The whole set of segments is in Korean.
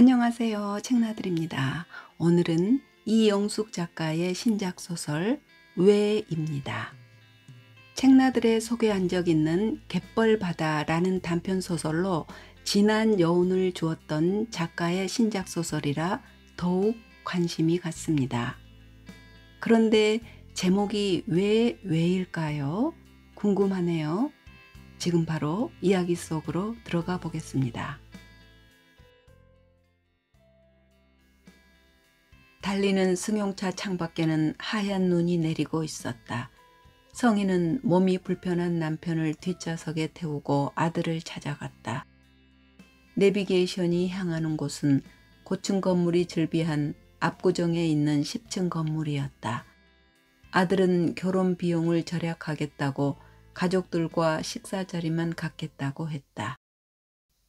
안녕하세요. 책나들입니다. 오늘은 이영숙 작가의 신작 소설 왜입니다. 책나들에 소개한 적 있는 갯벌바다라는 단편 소설로 진한 여운을 주었던 작가의 신작 소설이라 더욱 관심이 갔습니다. 그런데 제목이 왜일까요? 궁금하네요. 지금 바로 이야기 속으로 들어가 보겠습니다. 달리는 승용차 창밖에는 하얀 눈이 내리고 있었다. 성희는 몸이 불편한 남편을 뒷좌석에 태우고 아들을 찾아갔다. 내비게이션이 향하는 곳은 고층 건물이 즐비한 압구정에 있는 10층 건물이었다. 아들은 결혼 비용을 절약하겠다고 가족들과 식사 자리만 갖겠다고 했다.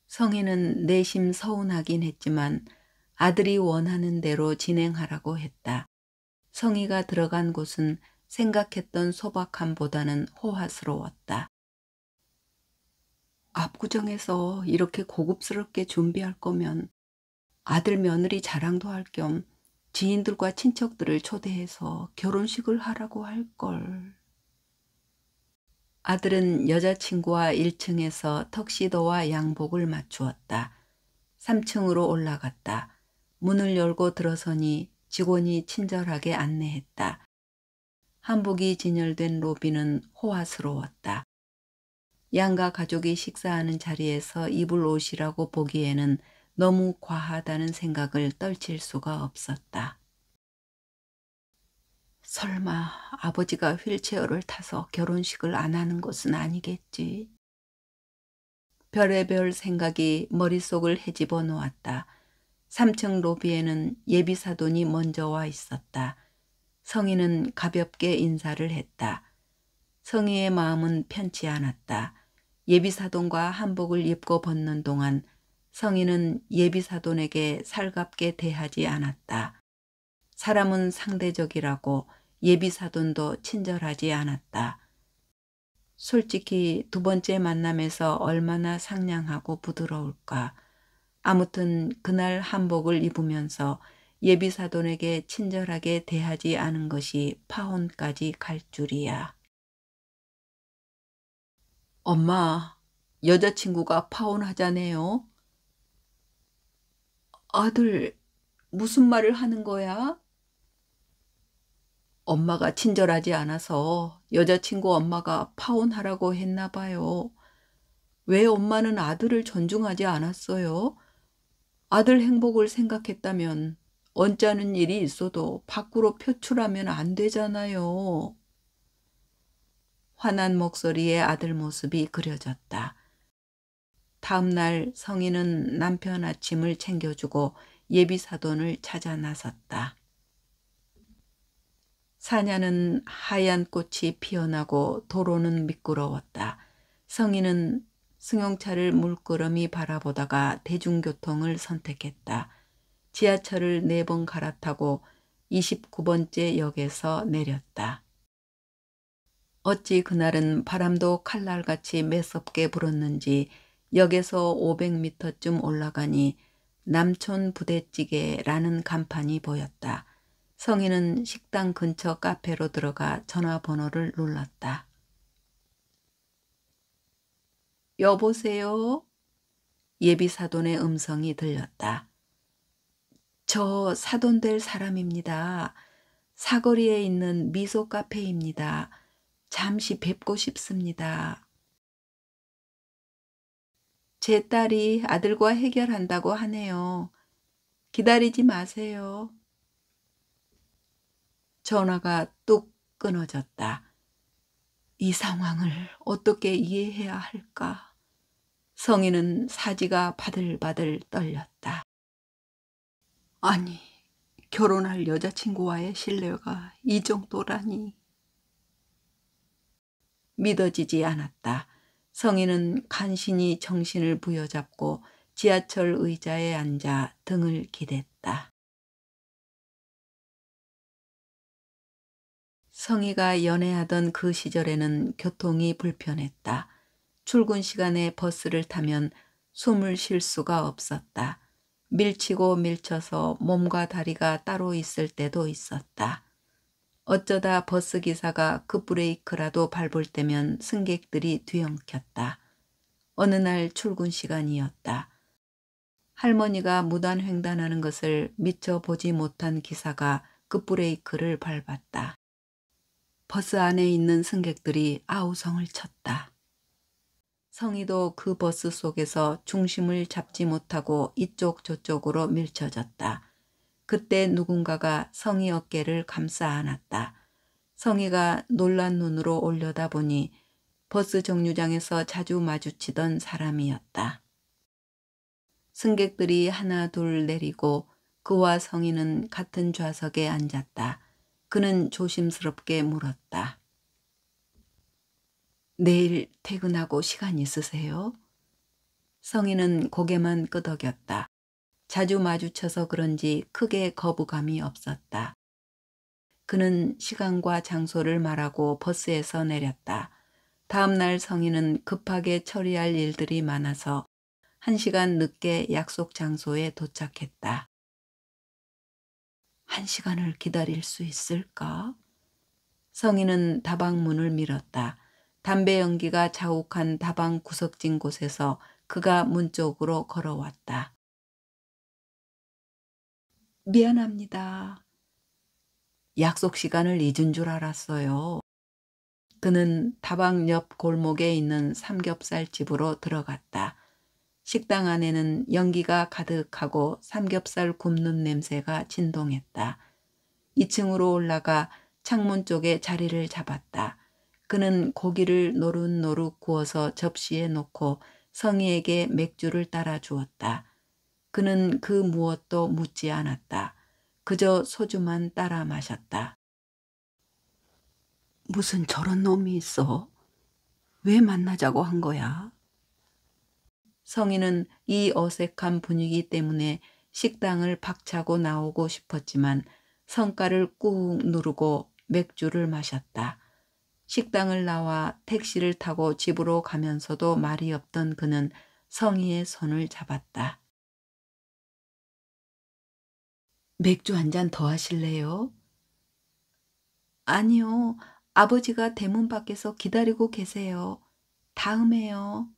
성희는 내심 서운하긴 했지만 아들이 원하는 대로 진행하라고 했다. 성희가 들어간 곳은 생각했던 소박함보다는 호화스러웠다. 압구정에서 이렇게 고급스럽게 준비할 거면 아들 며느리 자랑도 할 겸 지인들과 친척들을 초대해서 결혼식을 하라고 할걸. 아들은 여자친구와 1층에서 턱시도와 양복을 맞추었다. 3층으로 올라갔다. 문을 열고 들어서니 직원이 친절하게 안내했다. 한복이 진열된 로비는 호화스러웠다. 양가 가족이 식사하는 자리에서 입을 옷이라고 보기에는 너무 과하다는 생각을 떨칠 수가 없었다. 설마 아버지가 휠체어를 타서 결혼식을 안 하는 것은 아니겠지. 별의별 생각이 머릿속을 헤집어 놓았다. 3층 로비에는 예비사돈이 먼저 와 있었다. 성희는 가볍게 인사를 했다. 성희의 마음은 편치 않았다. 예비사돈과 한복을 입고 벗는 동안 성희는 예비사돈에게 살갑게 대하지 않았다. 사람은 상대적이라고 예비사돈도 친절하지 않았다. 솔직히 두 번째 만남에서 얼마나 상냥하고 부드러울까. 아무튼 그날 한복을 입으면서 예비사돈에게 친절하게 대하지 않은 것이 파혼까지 갈 줄이야. 엄마, 여자친구가 파혼하자네요. 아들, 무슨 말을 하는 거야? 엄마가 친절하지 않아서 여자친구 엄마가 파혼하라고 했나 봐요. 왜 엄마는 아들을 존중하지 않았어요? 아들 행복을 생각했다면 언짢은 일이 있어도 밖으로 표출하면 안 되잖아요. 화난 목소리에 아들 모습이 그려졌다. 다음 날 성희는 남편 아침을 챙겨주고 예비사돈을 찾아 나섰다. 사냐는 하얀 꽃이 피어나고 도로는 미끄러웠다. 성희는 승용차를 물끄러미 바라보다가 대중교통을 선택했다. 지하철을 4번 갈아타고 29번째 역에서 내렸다. 어찌 그날은 바람도 칼날같이 매섭게 불었는지 역에서 500m쯤 올라가니 남촌 부대찌개라는 간판이 보였다. 성희는 식당 근처 카페로 들어가 전화번호를 눌렀다. 여보세요? 예비사돈의 음성이 들렸다. 저 사돈 될 사람입니다. 사거리에 있는 미소 카페입니다. 잠시 뵙고 싶습니다. 제 딸이 아들과 해결한다고 하네요. 기다리지 마세요. 전화가 뚝 끊어졌다. 이 상황을 어떻게 이해해야 할까? 성희는 사지가 바들바들 떨렸다. 아니, 결혼할 여자친구와의 신뢰가 이 정도라니. 믿어지지 않았다. 성희는 간신히 정신을 부여잡고 지하철 의자에 앉아 등을 기댔다. 성희가 연애하던 그 시절에는 교통이 불편했다. 출근 시간에 버스를 타면 숨을 쉴 수가 없었다. 밀치고 밀쳐서 몸과 다리가 따로 있을 때도 있었다. 어쩌다 버스 기사가 급브레이크라도 밟을 때면 승객들이 뒤엉켰다. 어느 날 출근 시간이었다. 할머니가 무단횡단하는 것을 미처 보지 못한 기사가 급브레이크를 밟았다. 버스 안에 있는 승객들이 아우성을 쳤다. 성희도 그 버스 속에서 중심을 잡지 못하고 이쪽 저쪽으로 밀쳐졌다. 그때 누군가가 성희 어깨를 감싸 안았다. 성희가 놀란 눈으로 올려다보니 버스 정류장에서 자주 마주치던 사람이었다. 승객들이 하나 둘 내리고 그와 성희는 같은 좌석에 앉았다. 그는 조심스럽게 물었다. 내일 퇴근하고 시간 있으세요? 성희는 고개만 끄덕였다. 자주 마주쳐서 그런지 크게 거부감이 없었다. 그는 시간과 장소를 말하고 버스에서 내렸다. 다음 날 성희는 급하게 처리할 일들이 많아서 1시간 늦게 약속 장소에 도착했다. 1시간을 기다릴 수 있을까? 성희는 다방 문을 밀었다. 담배 연기가 자욱한 다방 구석진 곳에서 그가 문 쪽으로 걸어왔다. 미안합니다. 약속 시간을 잊은 줄 알았어요. 그는 다방 옆 골목에 있는 삼겹살 집으로 들어갔다. 식당 안에는 연기가 가득하고 삼겹살 굽는 냄새가 진동했다. 2층으로 올라가 창문 쪽에 자리를 잡았다. 그는 고기를 노릇노릇 구워서 접시에 놓고 성희에게 맥주를 따라 주었다. 그는 그 무엇도 묻지 않았다. 그저 소주만 따라 마셨다. 무슨 저런 놈이 있어? 왜 만나자고 한 거야? 성희는 이 어색한 분위기 때문에 식당을 박차고 나오고 싶었지만 성깔을 꾹 누르고 맥주를 마셨다. 식당을 나와 택시를 타고 집으로 가면서도 말이 없던 그는 성희의 손을 잡았다. 맥주 한 잔 더 하실래요? 아니요. 아버지가 대문 밖에서 기다리고 계세요. 다음에요.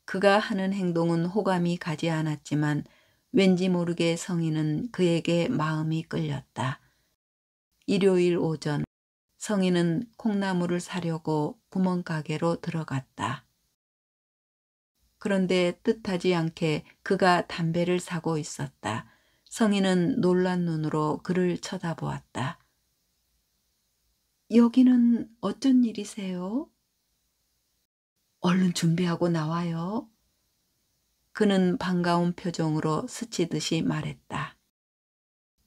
그가 하는 행동은 호감이 가지 않았지만 왠지 모르게 성희는 그에게 마음이 끌렸다. 일요일 오전 성희는 콩나물을 사려고 구멍가게로 들어갔다. 그런데 뜻하지 않게 그가 담배를 사고 있었다. 성희는 놀란 눈으로 그를 쳐다보았다. 여기는 어쩐 일이세요? 얼른 준비하고 나와요. 그는 반가운 표정으로 스치듯이 말했다.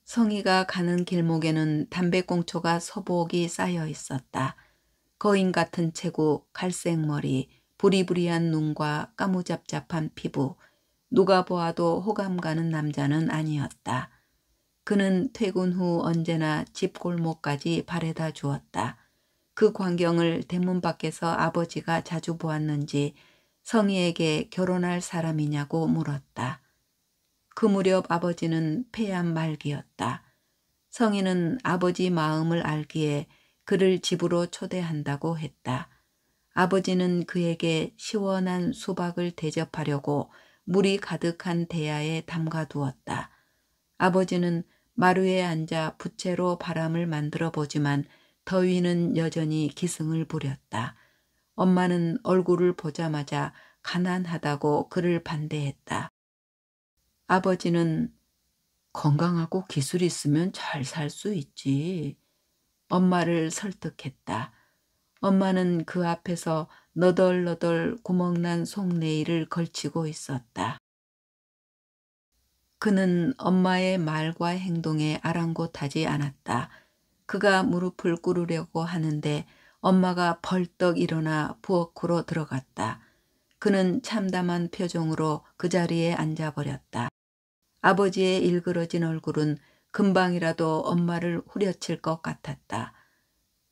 성희가 가는 길목에는 담배꽁초가 소복이 쌓여 있었다. 거인 같은 체구, 갈색 머리, 부리부리한 눈과 까무잡잡한 피부, 누가 보아도 호감 가는 남자는 아니었다. 그는 퇴근 후 언제나 집 골목까지 바래다 주었다. 그 광경을 대문 밖에서 아버지가 자주 보았는지 성희에게 결혼할 사람이냐고 물었다. 그 무렵 아버지는 폐암 말기였다. 성희는 아버지 마음을 알기에 그를 집으로 초대한다고 했다. 아버지는 그에게 시원한 수박을 대접하려고 물이 가득한 대야에 담가두었다. 아버지는 마루에 앉아 부채로 바람을 만들어 보지만 더위는 여전히 기승을 부렸다. 엄마는 얼굴을 보자마자 가난하다고 그를 반대했다. 아버지는 건강하고 기술 있으면 잘 살 수 있지. 엄마를 설득했다. 엄마는 그 앞에서 너덜너덜 구멍난 속내일을 걸치고 있었다. 그는 엄마의 말과 행동에 아랑곳하지 않았다. 그가 무릎을 꿇으려고 하는데 엄마가 벌떡 일어나 부엌으로 들어갔다. 그는 참담한 표정으로 그 자리에 앉아버렸다. 아버지의 일그러진 얼굴은 금방이라도 엄마를 후려칠 것 같았다.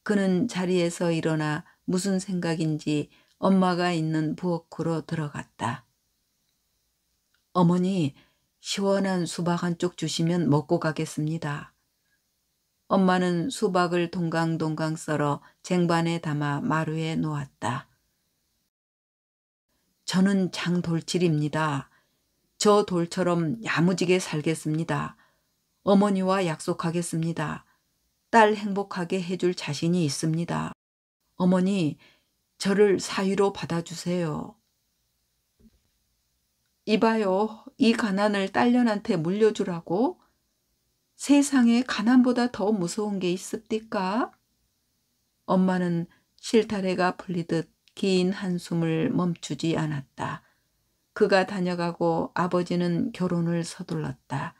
그는 자리에서 일어나 무슨 생각인지 엄마가 있는 부엌으로 들어갔다. 어머니, 시원한 수박 한 쪽 주시면 먹고 가겠습니다. 엄마는 수박을 동강동강 썰어 쟁반에 담아 마루에 놓았다. 저는 장돌칠입니다. 저 돌처럼 야무지게 살겠습니다. 어머니와 약속하겠습니다. 딸 행복하게 해줄 자신이 있습니다. 어머니, 저를 사위로 받아주세요. 이봐요, 이 가난을 딸년한테 물려주라고? 세상에 가난보다 더 무서운 게 있습니까? 엄마는 실타래가 풀리듯 긴 한숨을 멈추지 않았다. 그가 다녀가고 아버지는 결혼을 서둘렀다.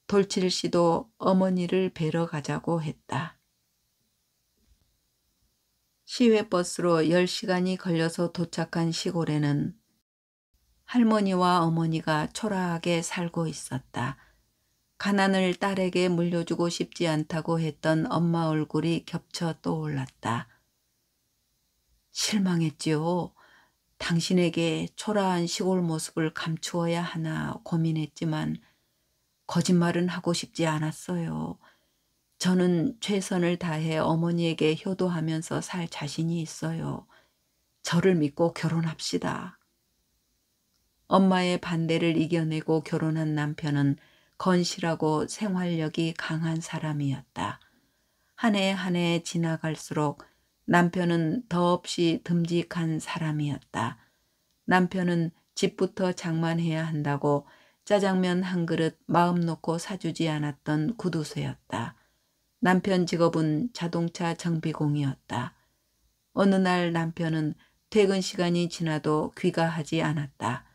돌칠 씨도 어머니를 뵈러 가자고 했다. 시외버스로 10시간이 걸려서 도착한 시골에는 할머니와 어머니가 초라하게 살고 있었다. 가난을 딸에게 물려주고 싶지 않다고 했던 엄마 얼굴이 겹쳐 떠올랐다. 실망했지요. 당신에게 초라한 시골 모습을 감추어야 하나 고민했지만 거짓말은 하고 싶지 않았어요. 저는 최선을 다해 어머니에게 효도하면서 살 자신이 있어요. 저를 믿고 결혼합시다. 엄마의 반대를 이겨내고 결혼한 남편은 건실하고 생활력이 강한 사람이었다. 한 해 한 해 지나갈수록 남편은 더없이 듬직한 사람이었다. 남편은 집부터 장만해야 한다고 짜장면 한 그릇 마음 놓고 사주지 않았던 구두쇠였다. 남편 직업은 자동차 정비공이었다. 어느 날 남편은 퇴근 시간이 지나도 귀가하지 않았다.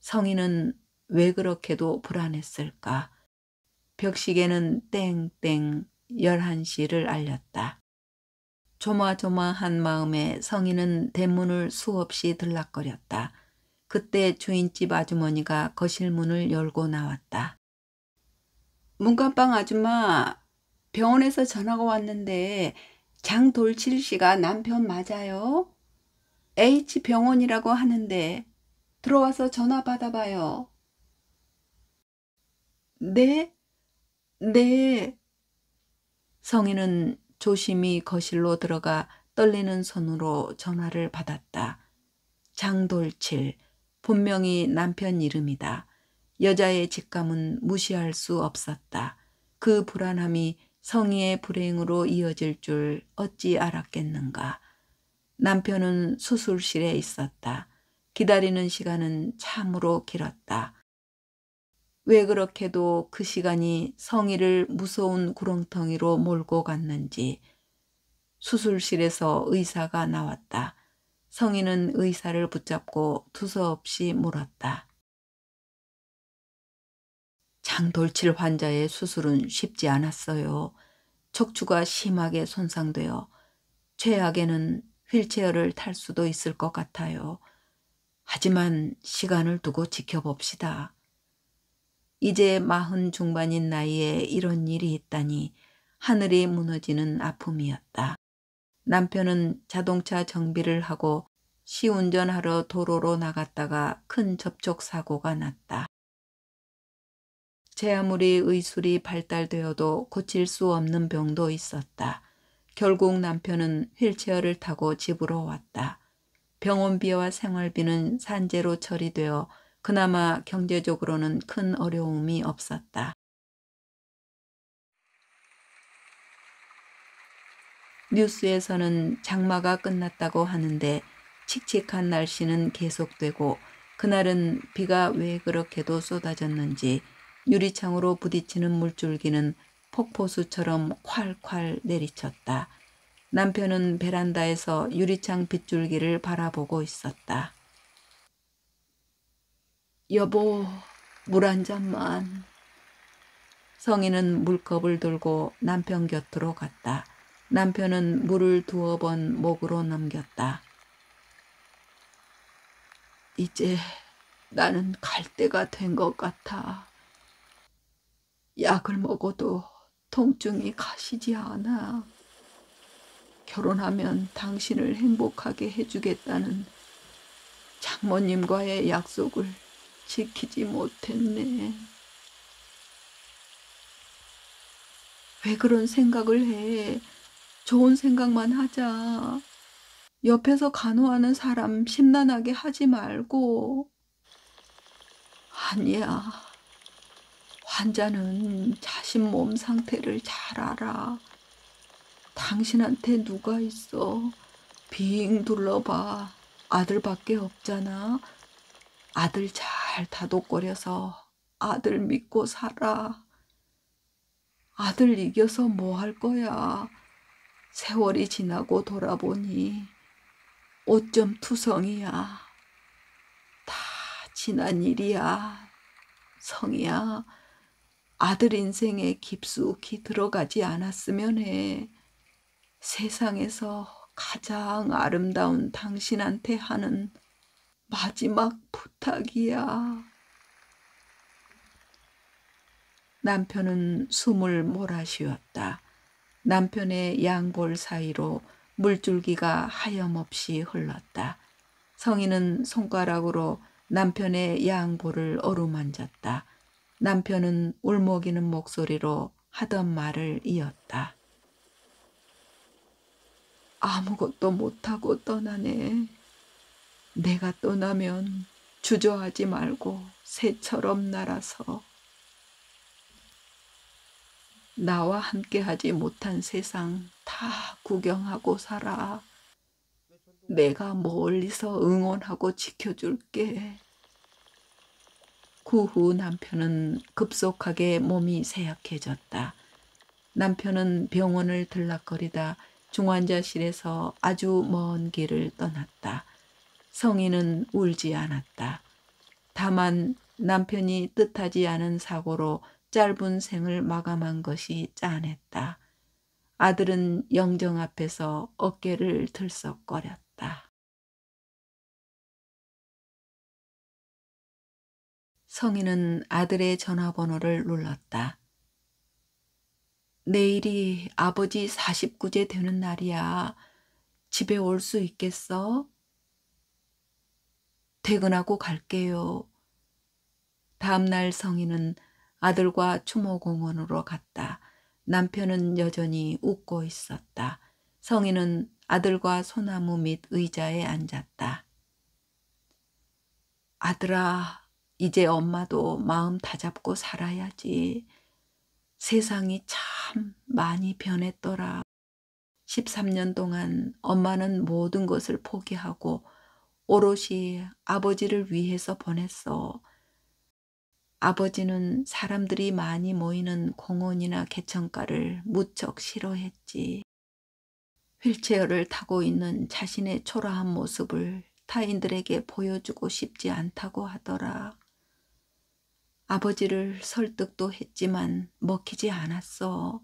성인은 왜 그렇게도 불안했을까? 벽시계는 땡땡 11시를 알렸다. 조마조마한 마음에 성인은 대문을 수없이 들락거렸다. 그때 주인집 아주머니가 거실 문을 열고 나왔다. 문간방 아줌마, 병원에서 전화가 왔는데 장돌칠 씨가 남편 맞아요? H병원이라고 하는데 들어와서 전화 받아봐요. 네? 네. 성인은 조심히 거실로 들어가 떨리는 손으로 전화를 받았다. 장돌칠, 분명히 남편 이름이다. 여자의 직감은 무시할 수 없었다. 그 불안함이 성희의 불행으로 이어질 줄 어찌 알았겠는가. 남편은 수술실에 있었다. 기다리는 시간은 참으로 길었다. 왜 그렇게도 그 시간이 성희를 무서운 구렁텅이로 몰고 갔는지. 수술실에서 의사가 나왔다. 성희는 의사를 붙잡고 두서없이 물었다. 장돌칠 환자의 수술은 쉽지 않았어요. 척추가 심하게 손상되어 최악에는 휠체어를 탈 수도 있을 것 같아요. 하지만 시간을 두고 지켜봅시다. 이제 40 중반인 나이에 이런 일이 있다니 하늘이 무너지는 아픔이었다. 남편은 자동차 정비를 하고 시운전하러 도로로 나갔다가 큰 접촉사고가 났다. 제 아무리 의술이 발달되어도 고칠 수 없는 병도 있었다. 결국 남편은 휠체어를 타고 집으로 왔다. 병원비와 생활비는 산재로 처리되어 그나마 경제적으로는 큰 어려움이 없었다. 뉴스에서는 장마가 끝났다고 하는데 칙칙한 날씨는 계속되고 그날은 비가 왜 그렇게도 쏟아졌는지 유리창으로 부딪히는 물줄기는 폭포수처럼 콸콸 내리쳤다. 남편은 베란다에서 유리창 빗줄기를 바라보고 있었다. 여보, 물 한 잔만. 성인은 물컵을 들고 남편 곁으로 갔다. 남편은 물을 2번 목으로 넘겼다. 이제 나는 갈 때가 된 것 같아. 약을 먹어도 통증이 가시지 않아. 결혼하면 당신을 행복하게 해주겠다는 장모님과의 약속을 지키지 못했네. 왜 그런 생각을 해? 좋은 생각만 하자. 옆에서 간호하는 사람 심란하게 하지 말고. 아니야. 환자는 자신 몸 상태를 잘 알아. 당신한테 누가 있어? 빙 둘러봐. 아들밖에 없잖아. 아들 잘 다독거려서 아들 믿고 살아. 아들 이겨서 뭐 할 거야. 세월이 지나고 돌아보니 어쩜 투성이야. 다 지난 일이야. 성이야. 아들 인생에 깊숙이 들어가지 않았으면 해. 세상에서 가장 아름다운 당신한테 하는 마지막 부탁이야. 남편은 숨을 몰아쉬었다. 남편의 양볼 사이로 물줄기가 하염없이 흘렀다. 성인은 손가락으로 남편의 양볼을 어루만졌다. 남편은 울먹이는 목소리로 하던 말을 이었다. 아무것도 못하고 떠나네. 내가 떠나면 주저하지 말고 새처럼 날아서 나와 함께하지 못한 세상 다 구경하고 살아. 내가 멀리서 응원하고 지켜줄게. 그 후 남편은 급속하게 몸이 쇠약해졌다. 남편은 병원을 들락거리다 중환자실에서 아주 먼 길을 떠났다. 성인은 울지 않았다. 다만 남편이 뜻하지 않은 사고로 짧은 생을 마감한 것이 짠했다. 아들은 영정 앞에서 어깨를 들썩거렸다. 성인은 아들의 전화번호를 눌렀다. 내일이 아버지 49제 되는 날이야. 집에 올 수 있겠어? 퇴근하고 갈게요. 다음 날 성인은 아들과 추모공원으로 갔다. 남편은 여전히 웃고 있었다. 성인은 아들과 소나무 밑 의자에 앉았다. 아들아, 이제 엄마도 마음 다잡고 살아야지. 세상이 참 많이 변했더라. 13년 동안 엄마는 모든 것을 포기하고 오롯이 아버지를 위해서 보냈어. 아버지는 사람들이 많이 모이는 공원이나 개천가를 무척 싫어했지. 휠체어를 타고 있는 자신의 초라한 모습을 타인들에게 보여주고 싶지 않다고 하더라. 아버지를 설득도 했지만 먹히지 않았어.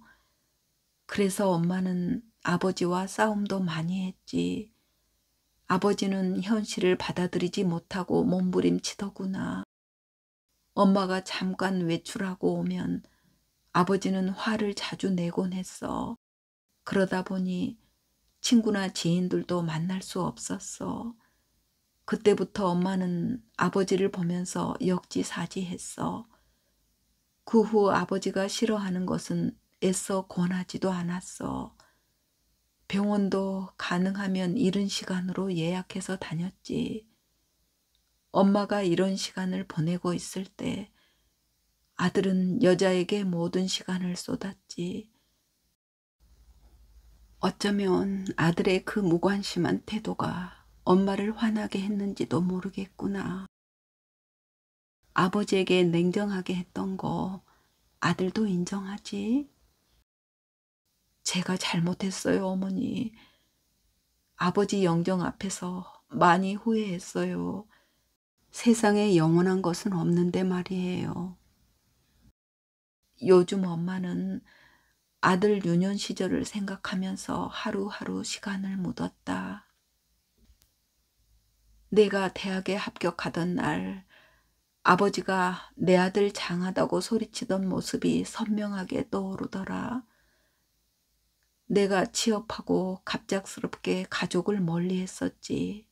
그래서 엄마는 아버지와 싸움도 많이 했지. 아버지는 현실을 받아들이지 못하고 몸부림치더구나. 엄마가 잠깐 외출하고 오면 아버지는 화를 자주 내곤 했어. 그러다 보니 친구나 지인들도 만날 수 없었어. 그때부터 엄마는 아버지를 보면서 역지사지했어. 그 후 아버지가 싫어하는 것은 애써 권하지도 않았어. 병원도 가능하면 이른 시간으로 예약해서 다녔지. 엄마가 이런 시간을 보내고 있을 때 아들은 여자에게 모든 시간을 쏟았지. 어쩌면 아들의 그 무관심한 태도가 엄마를 화나게 했는지도 모르겠구나. 아버지에게 냉정하게 했던 거 아들도 인정하지? 제가 잘못했어요, 어머니. 아버지 영정 앞에서 많이 후회했어요. 세상에 영원한 것은 없는데 말이에요. 요즘 엄마는 아들 유년 시절을 생각하면서 하루하루 시간을 묻었다. 내가 대학에 합격하던 날 아버지가 내 아들 장하다고 소리치던 모습이 선명하게 떠오르더라. 내가 취업하고 갑작스럽게 가족을 멀리했었지.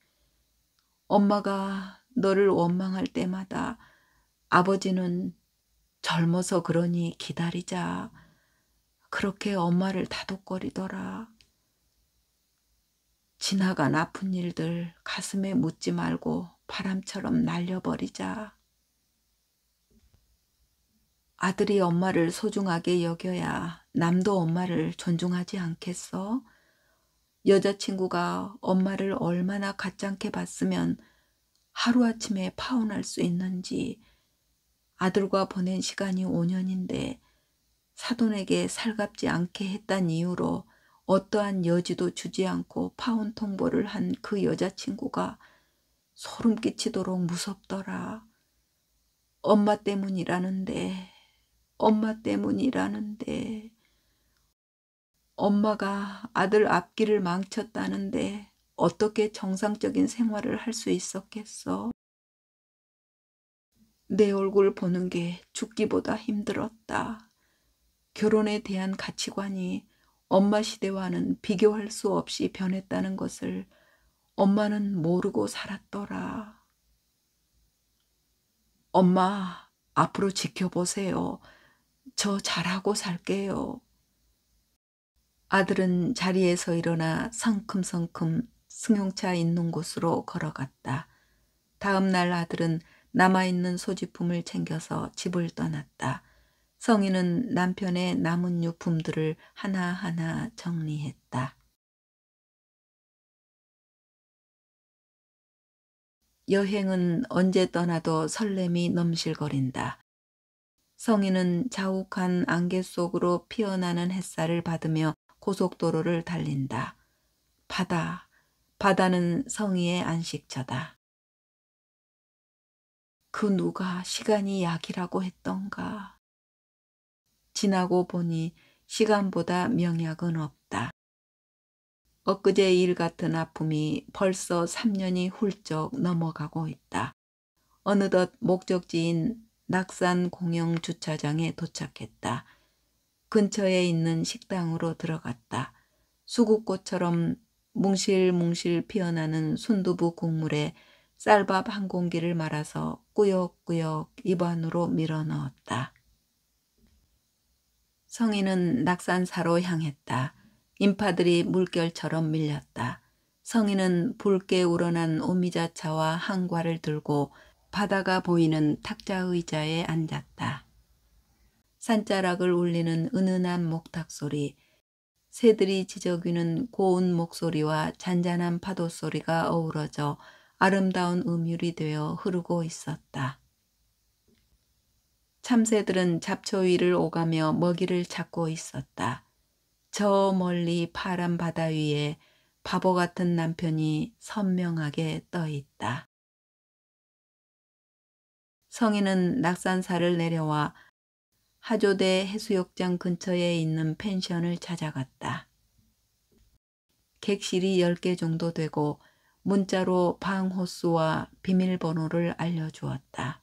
엄마가 너를 원망할 때마다 아버지는 젊어서 그러니 기다리자. 그렇게 엄마를 다독거리더라. 지나간 아픈 일들 가슴에 묻지 말고 바람처럼 날려버리자. 아들이 엄마를 소중하게 여겨야 남도 엄마를 존중하지 않겠어? 여자친구가 엄마를 얼마나 가짱게 봤으면 하루아침에 파혼할 수 있는지. 아들과 보낸 시간이 5년인데 사돈에게 살갑지 않게 했단 이유로 어떠한 여지도 주지 않고 파혼 통보를 한 그 여자친구가 소름 끼치도록 무섭더라. 엄마 때문이라는데, 엄마 때문이라는데, 엄마가 아들 앞길을 망쳤다는데 어떻게 정상적인 생활을 할 수 있었겠어? 내 얼굴 보는 게 죽기보다 힘들었다. 결혼에 대한 가치관이 엄마 시대와는 비교할 수 없이 변했다는 것을 엄마는 모르고 살았더라. 엄마, 앞으로 지켜보세요. 저 잘하고 살게요. 아들은 자리에서 일어나 성큼성큼 승용차 있는 곳으로 걸어갔다. 다음 날 아들은 남아있는 소지품을 챙겨서 집을 떠났다. 성인은 남편의 남은 유품들을 하나하나 정리했다. 여행은 언제 떠나도 설렘이 넘실거린다. 성인은 자욱한 안개 속으로 피어나는 햇살을 받으며 고속도로를 달린다. 바다는 성희의 안식처다. 그 누가 시간이 약이라고 했던가. 지나고 보니 시간보다 명약은 없다. 엊그제 일 같은 아픔이 벌써 3년이 훌쩍 넘어가고 있다. 어느덧 목적지인 낙산 공영 주차장에 도착했다. 근처에 있는 식당으로 들어갔다. 수국꽃처럼 뭉실뭉실 피어나는 순두부 국물에 쌀밥 한 공기를 말아서 꾸역꾸역 입 안으로 밀어 넣었다. 성인은 낙산사로 향했다. 인파들이 물결처럼 밀렸다. 성인은 붉게 우러난 오미자차와 한과를 들고 바다가 보이는 탁자 의자에 앉았다. 산자락을 울리는 은은한 목탁 소리, 새들이 지저귀는 고운 목소리와 잔잔한 파도 소리가 어우러져 아름다운 음율이 되어 흐르고 있었다. 참새들은 잡초 위를 오가며 먹이를 찾고 있었다. 저 멀리 파란 바다 위에 바보 같은 남편이 선명하게 떠 있다. 성인은 낙산사를 내려와 하조대 해수욕장 근처에 있는 펜션을 찾아갔다. 객실이 10개 정도 되고 문자로 방 호수와 비밀번호를 알려주었다.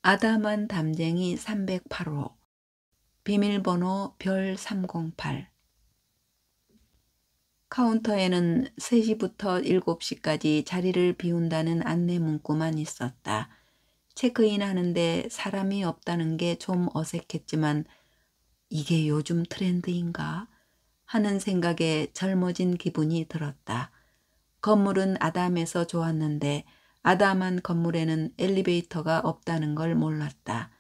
아담한 담쟁이 308호, 비밀번호 별 308. 카운터에는 3시부터 7시까지 자리를 비운다는 안내 문구만 있었다. 체크인 하는데 사람이 없다는 게 좀 어색했지만 이게 요즘 트렌드인가 하는 생각에 젊어진 기분이 들었다. 건물은 아담해서 좋았는데 아담한 건물에는 엘리베이터가 없다는 걸 몰랐다.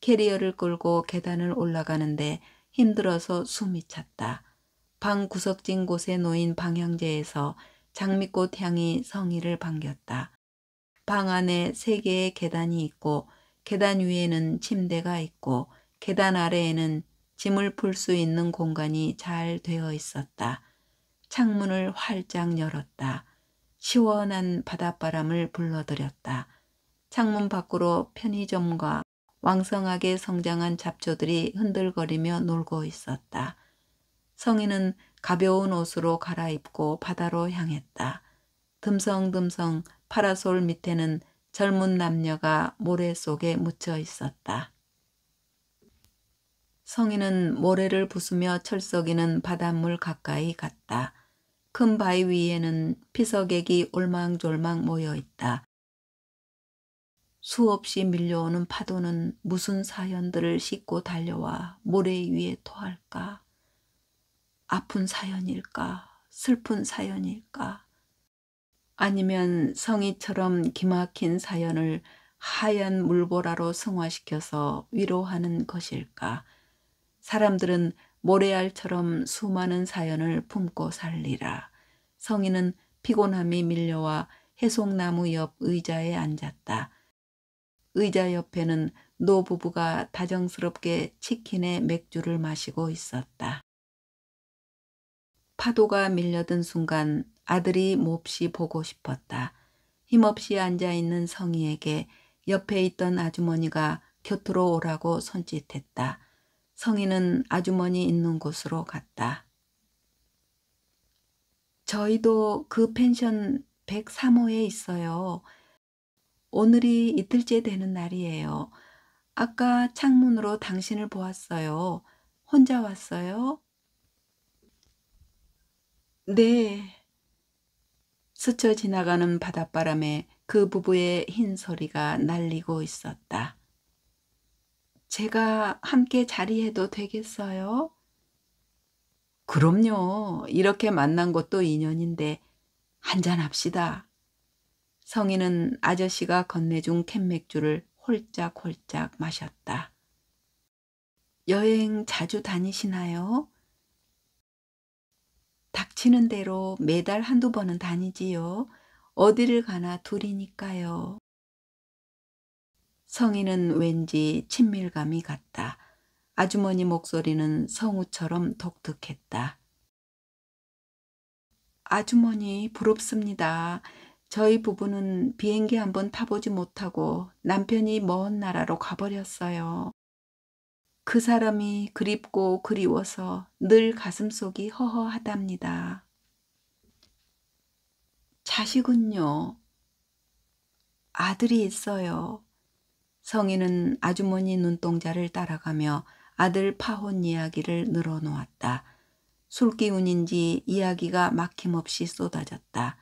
캐리어를 끌고 계단을 올라가는데 힘들어서 숨이 찼다. 방 구석진 곳에 놓인 방향제에서 장미꽃 향이 성희를 반겼다. 방 안에 3개의 계단이 있고 계단 위에는 침대가 있고 계단 아래에는 짐을 풀 수 있는 공간이 잘 되어 있었다. 창문을 활짝 열었다. 시원한 바닷바람을 불러들였다. 창문 밖으로 편의점과 왕성하게 성장한 잡초들이 흔들거리며 놀고 있었다. 성인은 가벼운 옷으로 갈아입고 바다로 향했다. 듬성듬성 파라솔 밑에는 젊은 남녀가 모래 속에 묻혀 있었다. 성인은 모래를 부수며 철썩이는 바닷물 가까이 갔다. 큰 바위 위에는 피서객이 올망졸망 모여 있다. 수없이 밀려오는 파도는 무슨 사연들을 싣고 달려와 모래 위에 토할까? 아픈 사연일까? 슬픈 사연일까? 아니면 성희처럼 기막힌 사연을 하얀 물보라로 승화시켜서 위로하는 것일까? 사람들은 모래알처럼 수많은 사연을 품고 살리라. 성희는 피곤함이 밀려와 해송나무 옆 의자에 앉았다. 의자 옆에는 노부부가 다정스럽게 치킨에 맥주를 마시고 있었다. 파도가 밀려든 순간 아들이 몹시 보고 싶었다. 힘없이 앉아있는 성희에게 옆에 있던 아주머니가 곁으로 오라고 손짓했다. 성희는 아주머니 있는 곳으로 갔다. 저희도 그 펜션 103호에 있어요. 오늘이 이틀째 되는 날이에요. 아까 창문으로 당신을 보았어요. 혼자 왔어요? 네. 스쳐 지나가는 바닷바람에 그 부부의 흰 소리가 날리고 있었다. 제가 함께 자리해도 되겠어요? 그럼요. 이렇게 만난 것도 인연인데 한잔합시다. 성희는 아저씨가 건네준 캔맥주를 홀짝홀짝 마셨다. 여행 자주 다니시나요? 닥치는 대로 매달 한두 번은 다니지요. 어디를 가나 둘이니까요. 성희는 왠지 친밀감이 갔다. 아주머니 목소리는 성우처럼 독특했다. 아주머니 부럽습니다. 저희 부부는 비행기 한번 타보지 못하고 남편이 먼 나라로 가버렸어요. 그 사람이 그립고 그리워서 늘 가슴속이 허허하답니다. 자식은요? 아들이 있어요. 성희는 아주머니 눈동자를 따라가며 아들 파혼 이야기를 늘어놓았다. 술기운인지 이야기가 막힘없이 쏟아졌다.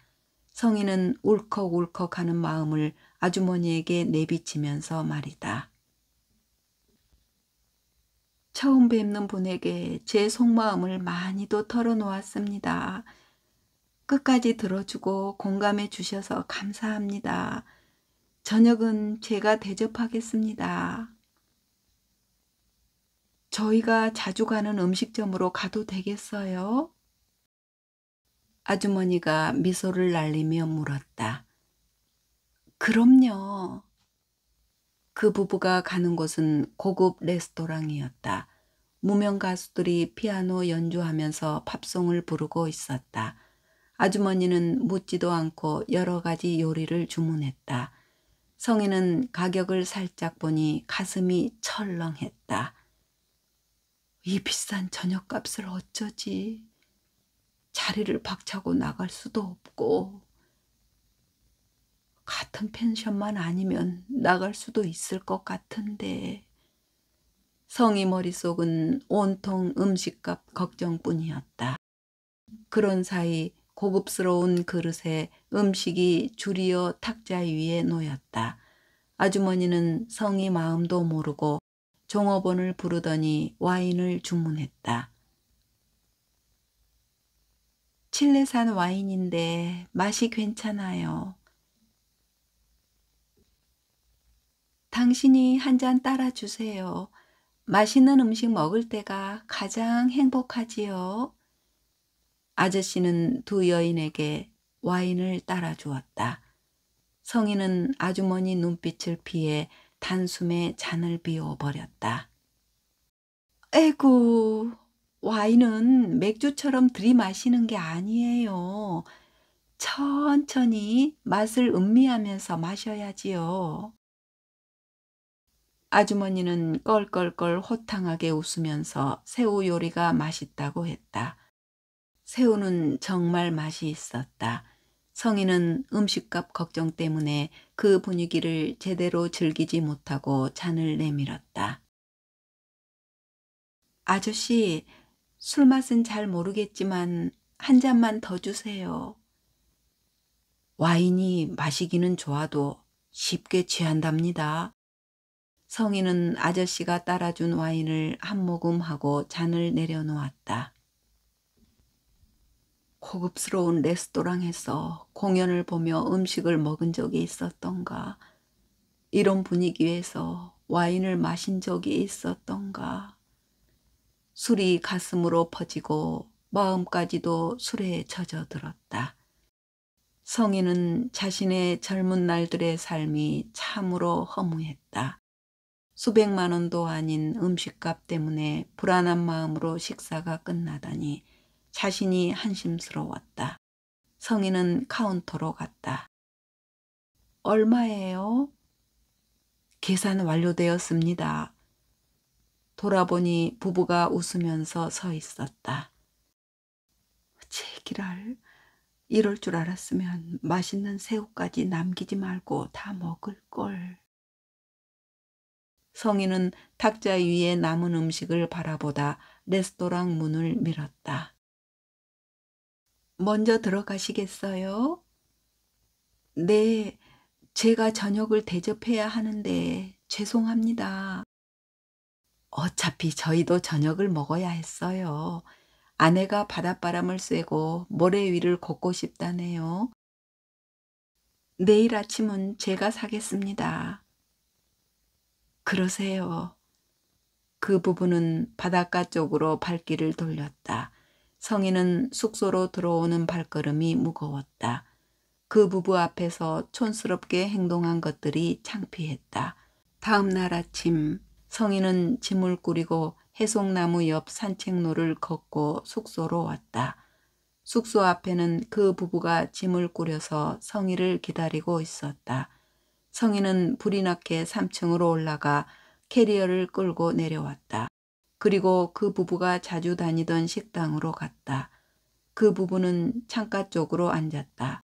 성희는 울컥울컥하는 마음을 아주머니에게 내비치면서 말이다. 처음 뵙는 분에게 제 속마음을 많이도 털어놓았습니다. 끝까지 들어주고 공감해 주셔서 감사합니다. 저녁은 제가 대접하겠습니다. 저희가 자주 가는 음식점으로 가도 되겠어요? 아주머니가 미소를 날리며 물었다. 그럼요. 그 부부가 가는 곳은 고급 레스토랑이었다. 무명 가수들이 피아노 연주하면서 팝송을 부르고 있었다. 아주머니는 묻지도 않고 여러 가지 요리를 주문했다. 성희는 가격을 살짝 보니 가슴이 철렁했다. 이 비싼 저녁값을 어쩌지? 자리를 박차고 나갈 수도 없고 같은 펜션만 아니면 나갈 수도 있을 것 같은데. 성희 머릿속은 온통 음식값 걱정뿐이었다. 그런 사이 고급스러운 그릇에 음식이 줄이어 탁자 위에 놓였다. 아주머니는 성희 마음도 모르고 종업원을 부르더니 와인을 주문했다. 칠레산 와인인데 맛이 괜찮아요. 당신이 한 잔 따라주세요. 맛있는 음식 먹을 때가 가장 행복하지요. 아저씨는 두 여인에게 와인을 따라주었다. 성희는 아주머니 눈빛을 피해 단숨에 잔을 비워버렸다. 에구, 와인은 맥주처럼 들이마시는 게 아니에요. 천천히 맛을 음미하면서 마셔야지요. 아주머니는 껄껄껄 호탕하게 웃으면서 새우 요리가 맛있다고 했다. 새우는 정말 맛이 있었다. 성희는 음식값 걱정 때문에 그 분위기를 제대로 즐기지 못하고 잔을 내밀었다. 아저씨, 술 맛은 잘 모르겠지만 한 잔만 더 주세요. 와인이 마시기는 좋아도 쉽게 취한답니다. 성인은 아저씨가 따라준 와인을 한 모금 하고 잔을 내려놓았다. 고급스러운 레스토랑에서 공연을 보며 음식을 먹은 적이 있었던가? 이런 분위기에서 와인을 마신 적이 있었던가? 술이 가슴으로 퍼지고 마음까지도 술에 젖어들었다. 성인은 자신의 젊은 날들의 삶이 참으로 허무했다. 수백만 원도 아닌 음식값 때문에 불안한 마음으로 식사가 끝나다니 자신이 한심스러웠다. 성인은 카운터로 갔다. 얼마예요? 계산 완료되었습니다. 돌아보니 부부가 웃으면서 서 있었다. 제기랄, 이럴 줄 알았으면 맛있는 새우까지 남기지 말고 다 먹을 걸. 성인은 탁자 위에 남은 음식을 바라보다 레스토랑 문을 밀었다. 먼저 들어가시겠어요? 네, 제가 저녁을 대접해야 하는데 죄송합니다. 어차피 저희도 저녁을 먹어야 했어요. 아내가 바닷바람을 쐬고 모래 위를 걷고 싶다네요. 내일 아침은 제가 사겠습니다. 그러세요. 그 부부는 바닷가 쪽으로 발길을 돌렸다. 성인은 숙소로 들어오는 발걸음이 무거웠다. 그 부부 앞에서 촌스럽게 행동한 것들이 창피했다. 다음 날 아침 성인은 짐을 꾸리고 해송나무 옆 산책로를 걷고 숙소로 왔다. 숙소 앞에는 그 부부가 짐을 꾸려서 성인을 기다리고 있었다. 성인은 불이 나게 3층으로 올라가 캐리어를 끌고 내려왔다. 그리고 그 부부가 자주 다니던 식당으로 갔다. 그 부부는 창가 쪽으로 앉았다.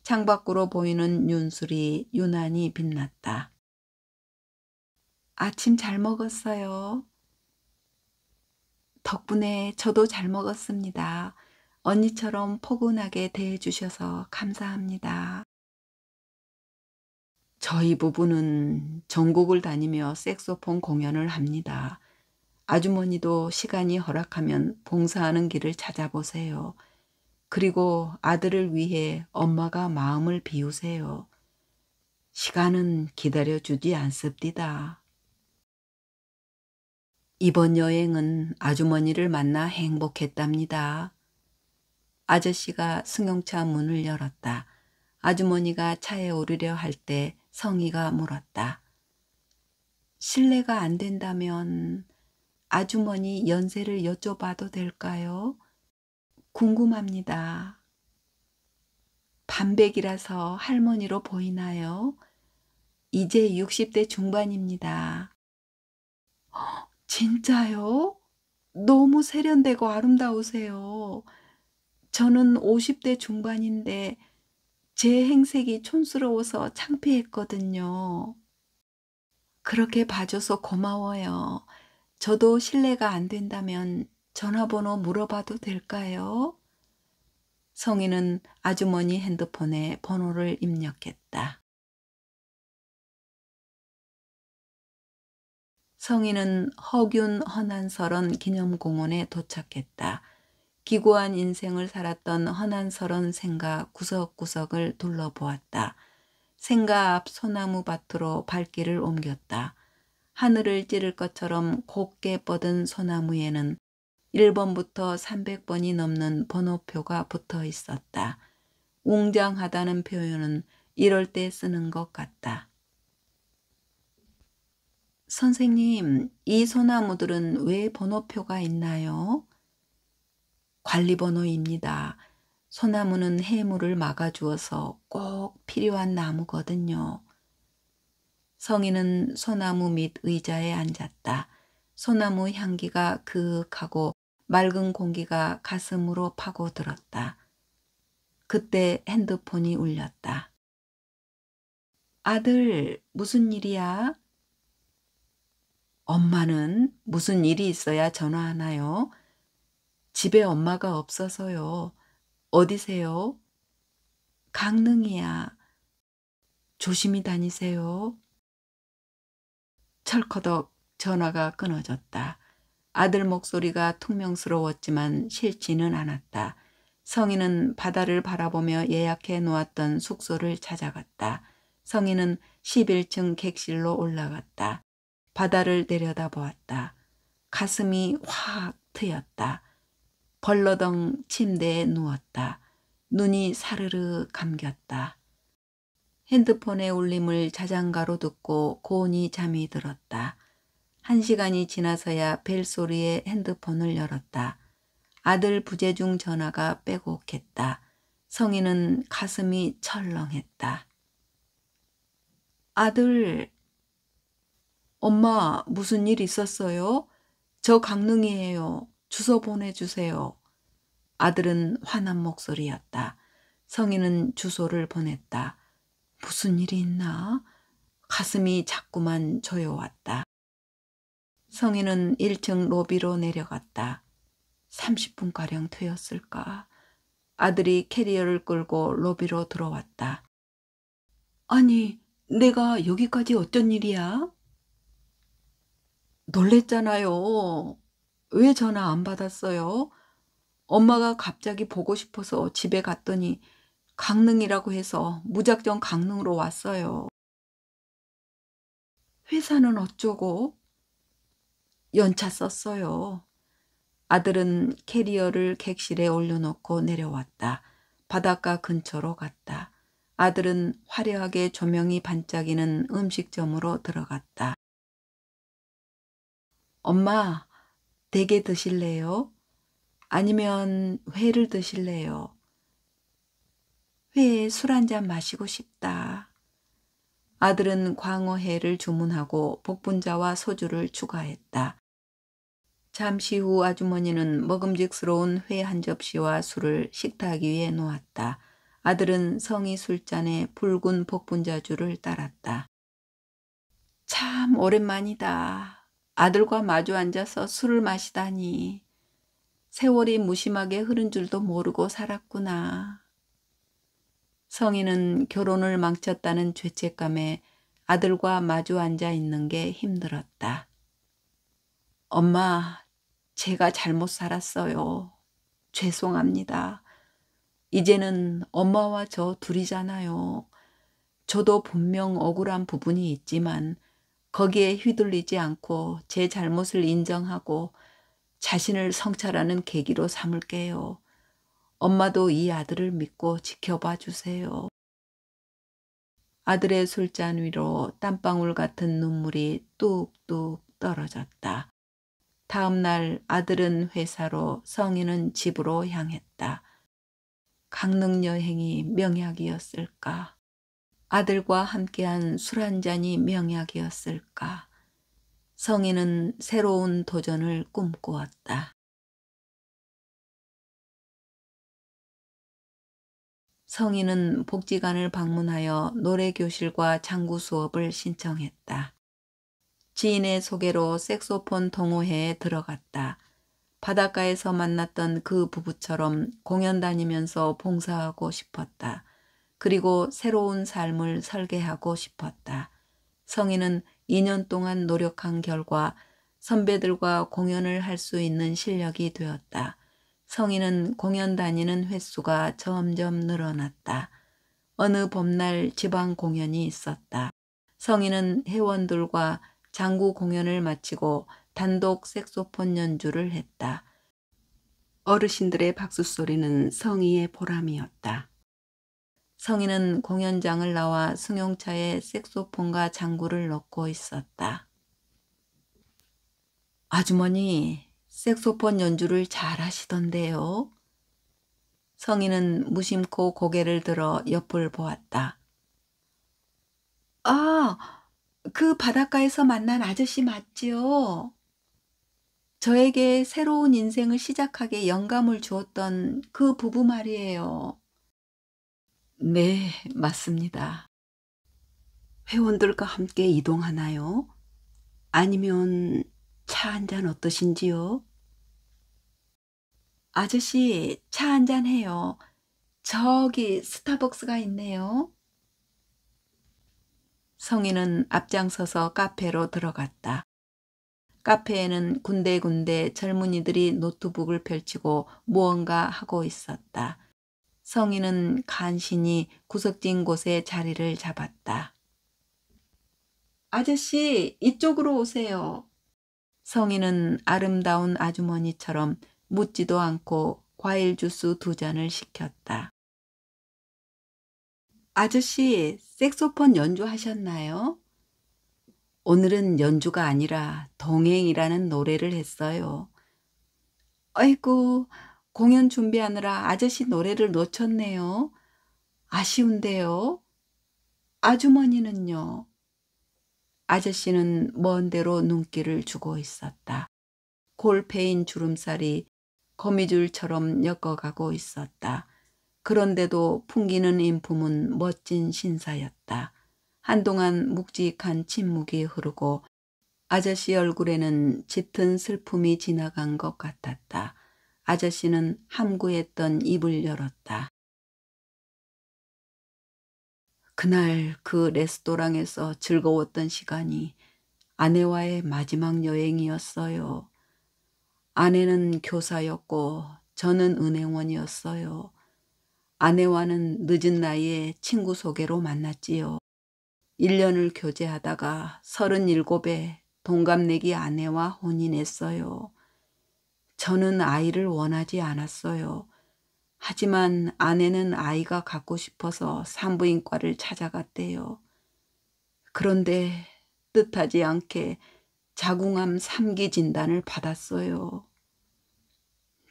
창밖으로 보이는 윤술이 유난히 빛났다. 아침 잘 먹었어요. 덕분에 저도 잘 먹었습니다. 언니처럼 포근하게 대해주셔서 감사합니다. 저희 부부는 전국을 다니며 색소폰 공연을 합니다. 아주머니도 시간이 허락하면 봉사하는 길을 찾아보세요. 그리고 아들을 위해 엄마가 마음을 비우세요. 시간은 기다려주지 않습니다. 이번 여행은 아주머니를 만나 행복했답니다. 아저씨가 승용차 문을 열었다. 아주머니가 차에 오르려 할 때 성희가 물었다. 실례가 안 된다면 아주머니 연세를 여쭤봐도 될까요? 궁금합니다. 반백이라서 할머니로 보이나요? 이제 60대 중반입니다. 진짜요? 너무 세련되고 아름다우세요. 저는 50대 중반인데 제 행색이 촌스러워서 창피했거든요. 그렇게 봐줘서 고마워요. 저도 실례가 안 된다면 전화번호 물어봐도 될까요? 성인은 아주머니 핸드폰에 번호를 입력했다. 성인은 허균 허난설원 기념공원에 도착했다. 기구한 인생을 살았던 허난설원 생가 구석구석을 둘러보았다. 생가 앞 소나무 밭으로 발길을 옮겼다. 하늘을 찌를 것처럼 곱게 뻗은 소나무에는 1번부터 300번이 넘는 번호표가 붙어 있었다. 웅장하다는 표현은 이럴 때 쓰는 것 같다. 선생님, 이 소나무들은 왜 번호표가 있나요? 관리번호입니다. 소나무는 해물을 막아주어서 꼭 필요한 나무거든요. 성인은 소나무 밑 의자에 앉았다. 소나무 향기가 그윽하고 맑은 공기가 가슴으로 파고들었다. 그때 핸드폰이 울렸다. 아들, 무슨 일이야? 엄마는 무슨 일이 있어야 전화하나요? 집에 엄마가 없어서요. 어디세요? 강릉이야. 조심히 다니세요. 철커덕 전화가 끊어졌다. 아들 목소리가 퉁명스러웠지만 싫지는 않았다. 성인은 바다를 바라보며 예약해 놓았던 숙소를 찾아갔다. 성인은 11층 객실로 올라갔다. 바다를 내려다보았다. 가슴이 확 트였다. 벌러덩 침대에 누웠다. 눈이 사르르 감겼다. 핸드폰의 울림을 자장가로 듣고 고온히 잠이 들었다. 1시간이 지나서야 벨소리에 핸드폰을 열었다. 아들 부재중 전화가 빼곡했다. 성인은 가슴이 철렁했다. 아들, 엄마 무슨 일 있었어요? 저 강릉이에요. 주소 보내주세요. 아들은 화난 목소리였다. 성인은 주소를 보냈다. 무슨 일이 있나? 가슴이 자꾸만 조여왔다. 성인은 1층 로비로 내려갔다. 30분가량 되었을까? 아들이 캐리어를 끌고 로비로 들어왔다. 아니, 내가 여기까지 어쩐 일이야? 놀랬잖아요. 왜 전화 안 받았어요? 엄마가 갑자기 보고 싶어서 집에 갔더니 강릉이라고 해서 무작정 강릉으로 왔어요. 회사는 어쩌고? 연차 썼어요. 아들은 캐리어를 객실에 올려놓고 내려왔다. 바닷가 근처로 갔다. 아들은 화려하게 조명이 반짝이는 음식점으로 들어갔다. 엄마, 대게 드실래요? 아니면 회를 드실래요? 회에 술 한 잔 마시고 싶다. 아들은 광어회를 주문하고 복분자와 소주를 추가했다. 잠시 후 아주머니는 먹음직스러운 회 한 접시와 술을 식탁 위에 놓았다. 아들은 성이 술잔에 붉은 복분자주를 따랐다. 참 오랜만이다. 아들과 마주 앉아서 술을 마시다니. 세월이 무심하게 흐른 줄도 모르고 살았구나. 성인은 결혼을 망쳤다는 죄책감에 아들과 마주 앉아 있는 게 힘들었다. 엄마, 제가 잘못 살았어요. 죄송합니다. 이제는 엄마와 저 둘이잖아요. 저도 분명 억울한 부분이 있지만 거기에 휘둘리지 않고 제 잘못을 인정하고 자신을 성찰하는 계기로 삼을게요. 엄마도 이 아들을 믿고 지켜봐 주세요. 아들의 술잔 위로 땀방울 같은 눈물이 뚝뚝 떨어졌다. 다음 날 아들은 회사로, 성인은 집으로 향했다. 강릉 여행이 명약이었을까? 아들과 함께한 술 한 잔이 명약이었을까? 성인은 새로운 도전을 꿈꾸었다. 성인은 복지관을 방문하여 노래교실과 장구 수업을 신청했다. 지인의 소개로 색소폰 동호회에 들어갔다. 바닷가에서 만났던 그 부부처럼 공연 다니면서 봉사하고 싶었다. 그리고 새로운 삶을 설계하고 싶었다. 성인은 2년 동안 노력한 결과 선배들과 공연을 할 수 있는 실력이 되었다. 성인은 공연 다니는 횟수가 점점 늘어났다. 어느 봄날 지방 공연이 있었다. 성인은 회원들과 장구 공연을 마치고 단독 색소폰 연주를 했다. 어르신들의 박수 소리는 성희의 보람이었다. 성인은 공연장을 나와 승용차에 색소폰과 장구를 넣고 있었다. 아주머니, 색소폰 연주를 잘 하시던데요. 성인은 무심코 고개를 들어 옆을 보았다. 아, 그 바닷가에서 만난 아저씨 맞지요? 저에게 새로운 인생을 시작하게 영감을 주었던 그 부부 말이에요. 네, 맞습니다. 회원들과 함께 이동하나요? 아니면 차 한 잔 어떠신지요? 아저씨, 차 한 잔 해요. 저기 스타벅스가 있네요. 성인은 앞장서서 카페로 들어갔다. 카페에는 군데군데 젊은이들이 노트북을 펼치고 무언가 하고 있었다. 성인은 간신히 구석진 곳에 자리를 잡았다. 아저씨, 이쪽으로 오세요. 성인은 아름다운 아주머니처럼 묻지도 않고 과일 주스 2잔을 시켰다. 아저씨, 색소폰 연주하셨나요? 오늘은 연주가 아니라 동행이라는 노래를 했어요. 아이고, 공연 준비하느라 아저씨 노래를 놓쳤네요. 아쉬운데요. 아주머니는요? 아저씨는 먼 데로 눈길을 주고 있었다. 골패인 주름살이 거미줄처럼 엮어가고 있었다. 그런데도 풍기는 인품은 멋진 신사였다. 한동안 묵직한 침묵이 흐르고 아저씨 얼굴에는 짙은 슬픔이 지나간 것 같았다. 아저씨는 함구했던 입을 열었다. 그날 그 레스토랑에서 즐거웠던 시간이 아내와의 마지막 여행이었어요. 아내는 교사였고 저는 은행원이었어요. 아내와는 늦은 나이에 친구 소개로 만났지요. 1년을 교제하다가 37에 동갑내기 아내와 혼인했어요. 저는 아이를 원하지 않았어요. 하지만 아내는 아이가 갖고 싶어서 산부인과를 찾아갔대요. 그런데 뜻하지 않게 자궁암 3기 진단을 받았어요.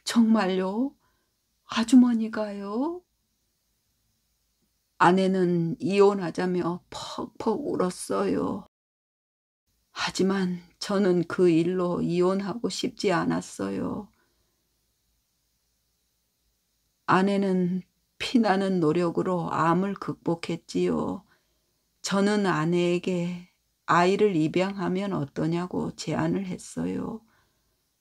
정말요? 아주머니가요? 아내는 이혼하자며 퍽퍽 울었어요. 하지만 저는 그 일로 이혼하고 싶지 않았어요. 아내는 피나는 노력으로 암을 극복했지요. 저는 아내에게 아이를 입양하면 어떠냐고 제안을 했어요.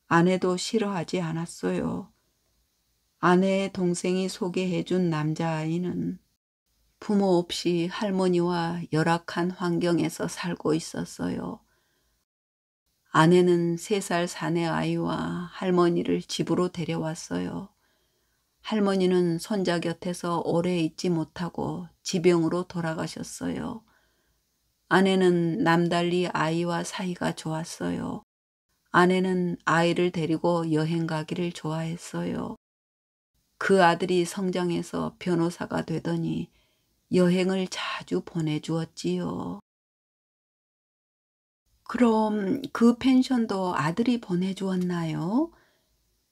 아내도 싫어하지 않았어요. 아내의 동생이 소개해준 남자아이는 부모 없이 할머니와 열악한 환경에서 살고 있었어요. 아내는 3살 사내 아이와 할머니를 집으로 데려왔어요. 할머니는 손자 곁에서 오래 있지 못하고 지병으로 돌아가셨어요. 아내는 남달리 아이와 사이가 좋았어요. 아내는 아이를 데리고 여행 가기를 좋아했어요. 그 아들이 성장해서 변호사가 되더니 여행을 자주 보내주었지요. 그럼 그 펜션도 아들이 보내주었나요?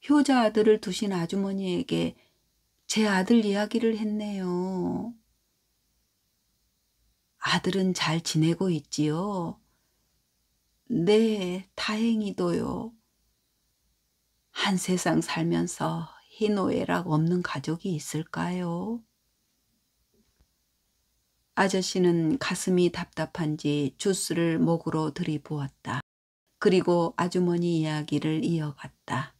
효자 아들을 두신 아주머니에게 제 아들 이야기를 했네요. 아들은 잘 지내고 있지요? 네, 다행히도요. 한 세상 살면서 희노애락 없는 가족이 있을까요? 아저씨는 가슴이 답답한지 주스를 목으로 들이부었다. 그리고 아주머니 이야기를 이어갔다.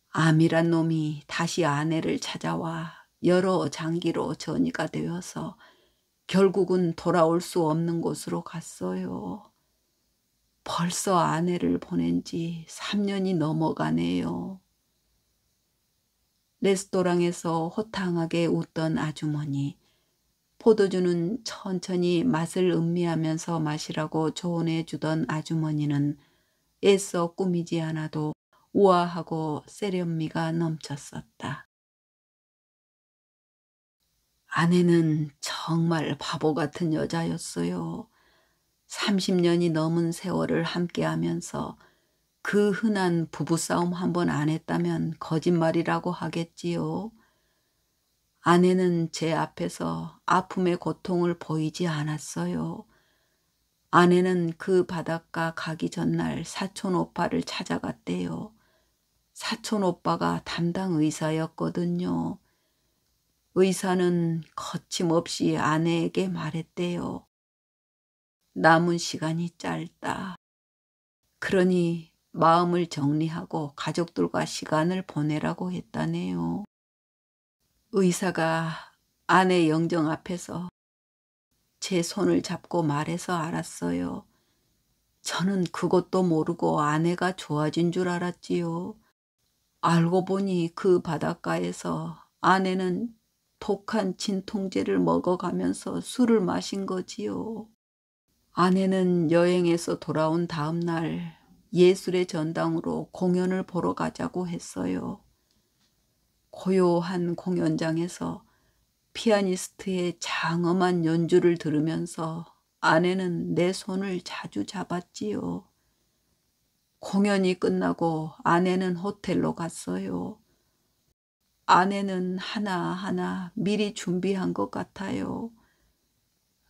암이란 놈이 다시 아내를 찾아와 여러 장기로 전이가 되어서 결국은 돌아올 수 없는 곳으로 갔어요. 벌써 아내를 보낸 지 3년이 넘어가네요. 레스토랑에서 호탕하게 웃던 아주머니. 포도주는 천천히 맛을 음미하면서 마시라고 조언해 주던 아주머니는 애써 꾸미지 않아도 우아하고 세련미가 넘쳤었다. 아내는 정말 바보 같은 여자였어요. 30년이 넘은 세월을 함께하면서 그 흔한 부부싸움 한 번 안 했다면 거짓말이라고 하겠지요. 아내는 제 앞에서 아픔의 고통을 보이지 않았어요. 아내는 그 바닷가 가기 전날 사촌 오빠를 찾아갔대요. 사촌 오빠가 담당 의사였거든요. 의사는 거침없이 아내에게 말했대요. 남은 시간이 짧다. 그러니 마음을 정리하고 가족들과 시간을 보내라고 했다네요. 의사가 아내 영정 앞에서 제 손을 잡고 말해서 알았어요. 저는 그것도 모르고 아내가 좋아진 줄 알았지요. 알고 보니 그 바닷가에서 아내는 독한 진통제를 먹어가면서 술을 마신 거지요. 아내는 여행에서 돌아온 다음 날 예술의 전당으로 공연을 보러 가자고 했어요. 고요한 공연장에서 피아니스트의 장엄한 연주를 들으면서 아내는 내 손을 자주 잡았지요. 공연이 끝나고 아내는 호텔로 갔어요. 아내는 하나하나 미리 준비한 것 같아요.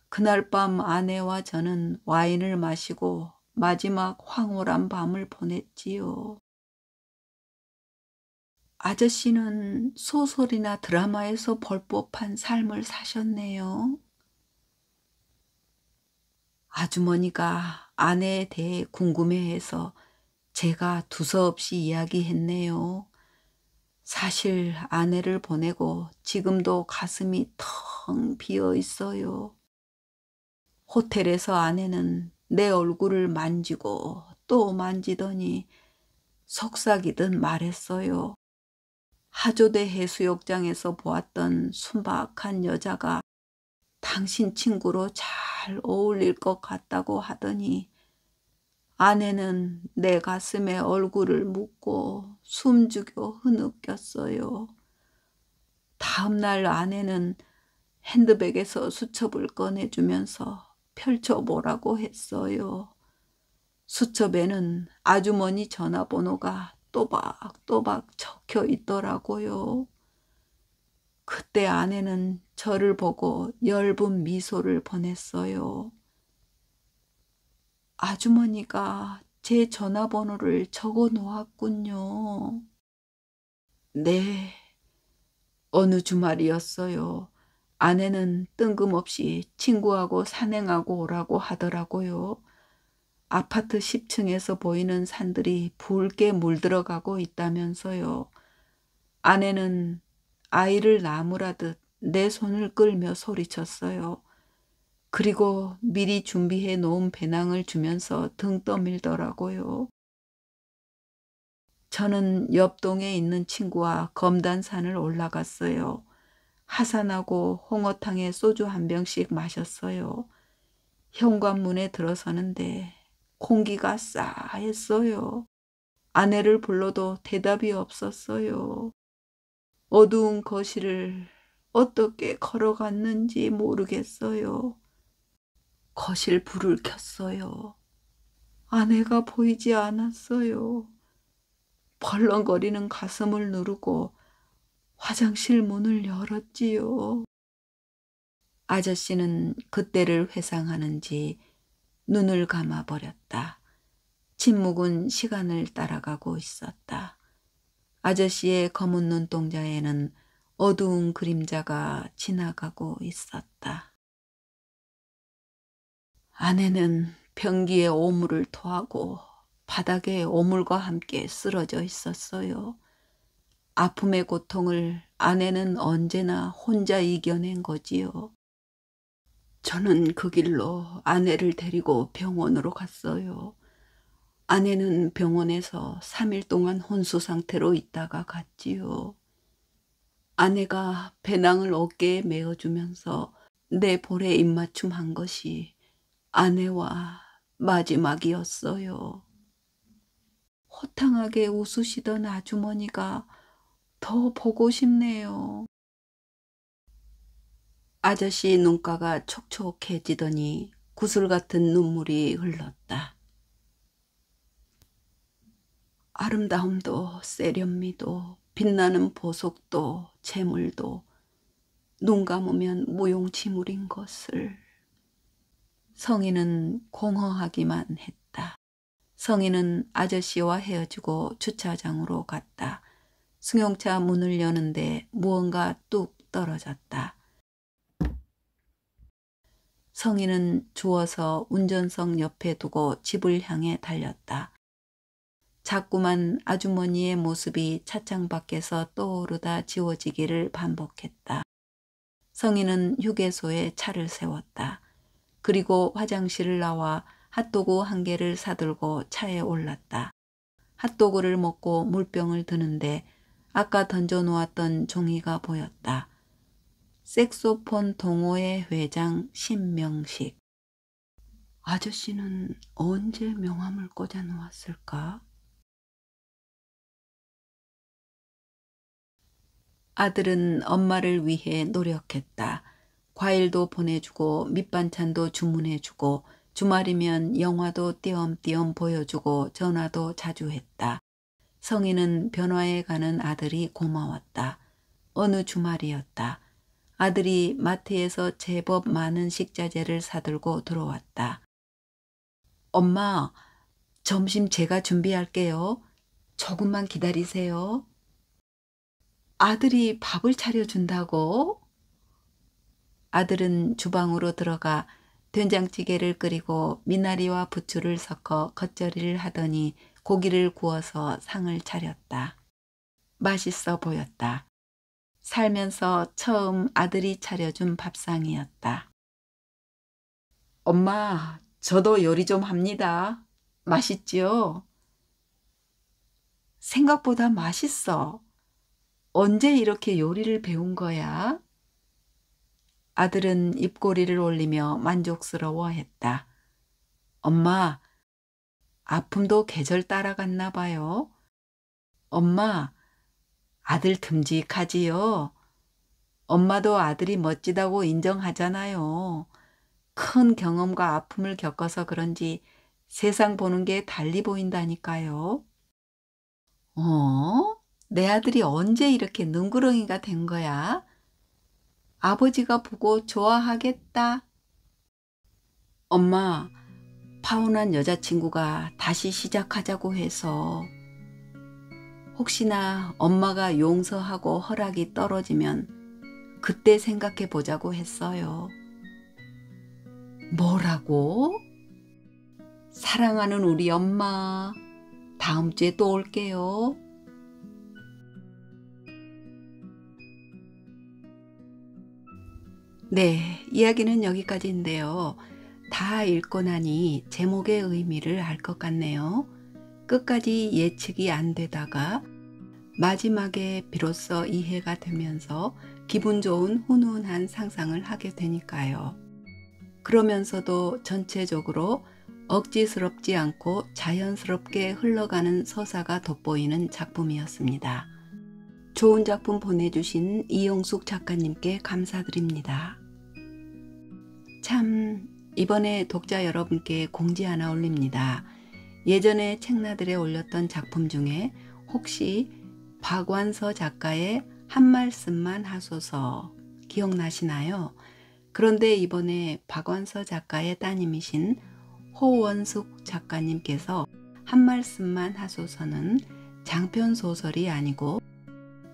그날 밤 아내와 저는 와인을 마시고 마지막 황홀한 밤을 보냈지요. 아저씨는 소설이나 드라마에서 볼 법한 삶을 사셨네요. 아주머니가 아내에 대해 궁금해해서 제가 두서없이 이야기했네요. 사실 아내를 보내고 지금도 가슴이 텅 비어 있어요. 호텔에서 아내는 내 얼굴을 만지고 또 만지더니 속삭이듯 말했어요. 하조대 해수욕장에서 보았던 순박한 여자가 당신 친구로 잘 어울릴 것 같다고 하더니 아내는 내 가슴에 얼굴을 묻고 숨죽여 흐느꼈어요. 다음 날 아내는 핸드백에서 수첩을 꺼내주면서 펼쳐보라고 했어요. 수첩에는 아주머니 전화번호가 또박또박 적혀 있더라고요. 그때 아내는 저를 보고 엷은 미소를 보냈어요. 아주머니가 제 전화번호를 적어 놓았군요. 네, 어느 주말이었어요. 아내는 뜬금없이 친구하고 산행하고 오라고 하더라고요. 아파트 10층에서 보이는 산들이 붉게 물들어가고 있다면서요. 아내는 아이를 나무라듯 내 손을 끌며 소리쳤어요. 그리고 미리 준비해 놓은 배낭을 주면서 등 떠밀더라고요. 저는 옆동에 있는 친구와 검단산을 올라갔어요. 하산하고 홍어탕에 소주 한 병씩 마셨어요. 현관문에 들어서는데 공기가 싸했어요. 아내를 불러도 대답이 없었어요. 어두운 거실을 어떻게 걸어갔는지 모르겠어요. 거실 불을 켰어요. 아내가 보이지 않았어요. 벌렁거리는 가슴을 누르고 화장실 문을 열었지요. 아저씨는 그때를 회상하는지 눈을 감아버렸다. 침묵은 시간을 따라가고 있었다. 아저씨의 검은 눈동자에는 어두운 그림자가 지나가고 있었다. 아내는 변기에 오물을 토하고 바닥에 오물과 함께 쓰러져 있었어요. 아픔의 고통을 아내는 언제나 혼자 이겨낸 거지요. 저는 그 길로 아내를 데리고 병원으로 갔어요. 아내는 병원에서 3일 동안 혼수 상태로 있다가 갔지요. 아내가 배낭을 어깨에 메어주면서 내 볼에 입맞춤한 것이 아내와 마지막이었어요. 호탕하게 웃으시던 아주머니가 더 보고 싶네요. 아저씨 눈가가 촉촉해지더니 구슬 같은 눈물이 흘렀다. 아름다움도 세련미도 빛나는 보석도 재물도 눈 감으면 무용지물인 것을. 성인은 공허하기만 했다. 성인은 아저씨와 헤어지고 주차장으로 갔다. 승용차 문을 여는데 무언가 뚝 떨어졌다. 성인은 주워서 운전석 옆에 두고 집을 향해 달렸다. 자꾸만 아주머니의 모습이 차창 밖에서 떠오르다 지워지기를 반복했다. 성인은 휴게소에 차를 세웠다. 그리고 화장실을 나와 핫도그 한 개를 사들고 차에 올랐다. 핫도그를 먹고 물병을 드는데 아까 던져놓았던 종이가 보였다. 색소폰 동호회 회장 신명식. 아저씨는 언제 명함을 꽂아 놓았을까? 아들은 엄마를 위해 노력했다. 과일도 보내주고 밑반찬도 주문해주고 주말이면 영화도 띄엄띄엄 보여주고 전화도 자주 했다. 성인은 변화해 가는 아들이 고마웠다. 어느 주말이었다. 아들이 마트에서 제법 많은 식자재를 사들고 들어왔다. 엄마, 점심 제가 준비할게요. 조금만 기다리세요. 아들이 밥을 차려준다고? 아들은 주방으로 들어가 된장찌개를 끓이고 미나리와 부추를 섞어 겉절이를 하더니 고기를 구워서 상을 차렸다. 맛있어 보였다. 살면서 처음 아들이 차려준 밥상이었다. 엄마, 저도 요리 좀 합니다. 맛있지요? 생각보다 맛있어. 언제 이렇게 요리를 배운 거야? 아들은 입꼬리를 올리며 만족스러워했다. 엄마, 아픔도 계절 따라갔나 봐요. 엄마, 아들 듬직하지요? 엄마도 아들이 멋지다고 인정하잖아요. 큰 경험과 아픔을 겪어서 그런지 세상 보는 게 달리 보인다니까요. 어? 내 아들이 언제 이렇게 능구렁이가 된 거야? 아버지가 보고 좋아하겠다. 엄마, 파혼한 여자친구가 다시 시작하자고 해서 혹시나 엄마가 용서하고 허락이 떨어지면 그때 생각해 보자고 했어요. 뭐라고? 사랑하는 우리 엄마, 다음 주에 또 올게요. 네, 이야기는 여기까지인데요. 다 읽고 나니 제목의 의미를 알 것 같네요. 끝까지 예측이 안 되다가 마지막에 비로소 이해가 되면서 기분 좋은 훈훈한 상상을 하게 되니까요. 그러면서도 전체적으로 억지스럽지 않고 자연스럽게 흘러가는 서사가 돋보이는 작품이었습니다. 좋은 작품 보내주신 이용숙 작가님께 감사드립니다. 참, 이번에 독자 여러분께 공지 하나 올립니다. 예전에 책나들에 올렸던 작품 중에 혹시 박완서 작가의 한 말씀만 하소서 기억나시나요? 그런데 이번에 박완서 작가의 따님이신 호원숙 작가님께서 한 말씀만 하소서는 장편 소설이 아니고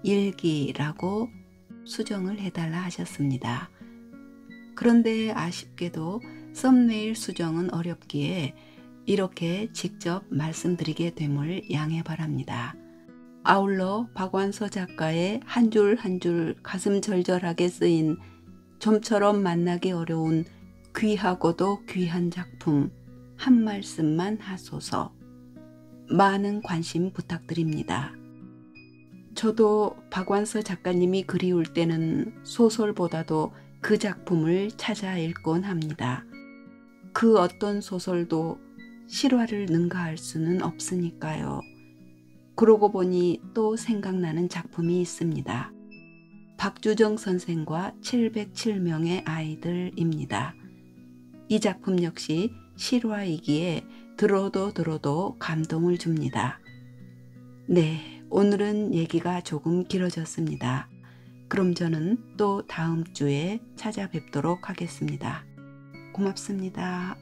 일기라고 수정을 해달라 하셨습니다. 그런데 아쉽게도 썸네일 수정은 어렵기에 이렇게 직접 말씀드리게 됨을 양해 바랍니다. 아울러 박완서 작가의 한 줄 한 줄 가슴 절절하게 쓰인 좀처럼 만나기 어려운 귀하고도 귀한 작품 한 말씀만 하소서. 많은 관심 부탁드립니다. 저도 박완서 작가님이 그리울 때는 소설보다도 그 작품을 찾아 읽곤 합니다. 그 어떤 소설도 실화를 능가할 수는 없으니까요. 그러고 보니 또 생각나는 작품이 있습니다. 박주정 선생과 707명의 아이들입니다. 이 작품 역시 실화이기에 들어도 감동을 줍니다. 네, 오늘은 얘기가 조금 길어졌습니다. 그럼 저는 또 다음 주에 찾아뵙도록 하겠습니다. 고맙습니다.